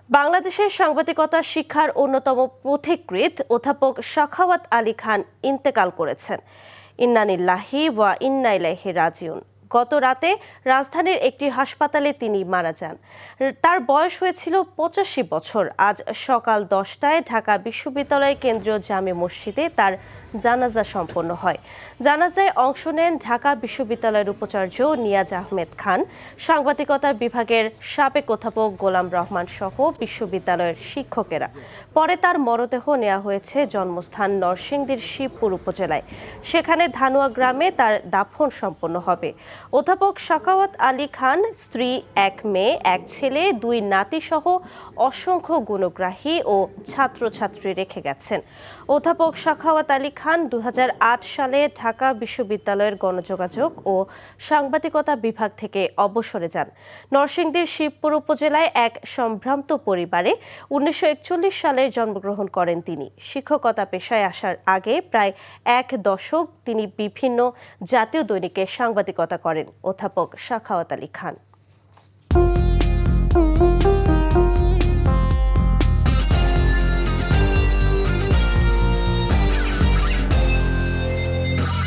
বাংলাদেশের সাংবাদিকতা শিক্ষার অন্যতম পথিকৃৎ অধ্যাপক সাখাওয়াত আলী খান ইন্তেকাল করেছেন। ইন্না লিল্লাহি ওয়া ইন্না ইলাইহি রাজিউন। গত রাতে রাজধানীর একটি হাসপাতালে তিনি মারা যান। তার বয়স হয়েছিল ৮৫ বছর। আজ সকাল ১০টায় ঢাকা বিশ্ববিদ্যালয় কেন্দ্রীয় জামে মসজিদে তার জানাজা সম্পন্ন হয়। জানাজায় অংশ নেন ঢাকা বিশ্ববিদ্যালয়ের উপাচার্য নিয়াজ আহমেদ খান, সাংবাদিকতা বিভাগের সাবেক অধ্যাপক গোলাম রহমান সহ বিশ্ববিদ্যালয়ের শিক্ষকেরা। পরে তার মরদেহ নেওয়া হয়েছে জন্মস্থান নরসিংদীর শিবপুর উপজেলায়। সেখানে ধানুয়া গ্রামে তার দাফন সম্পন্ন হবে। অধ্যাপক সাখাওয়াত আলী খান স্ত্রী, এক মেয়ে, এক ছেলে, ২ নাতি সহ অসংখ্য গুণগ্রাহী ও ছাত্রছাত্রী রেখে গেছেন। অধ্যাপক সাখাওয়াত আলী খান ২০০৮ সালে ঢাকা বিশ্ববিদ্যালয়ের গণযোগাযোগ ও সাংবাদিকতা বিভাগ থেকে অবসরে যান। নরসিংদীর শিবপুর উপজেলায় এক সম্ভ্রান্ত পরিবারে ১৯৪১ সালে জন্মগ্রহণ করেন তিনি। শিক্ষকতা পেশায় আসার আগে প্রায় ১ দশক তিনি বিভিন্ন জাতীয় দৈনিকে সাংবাদিকতা করেন অধ্যাপক সাখাওয়াত আলী খান।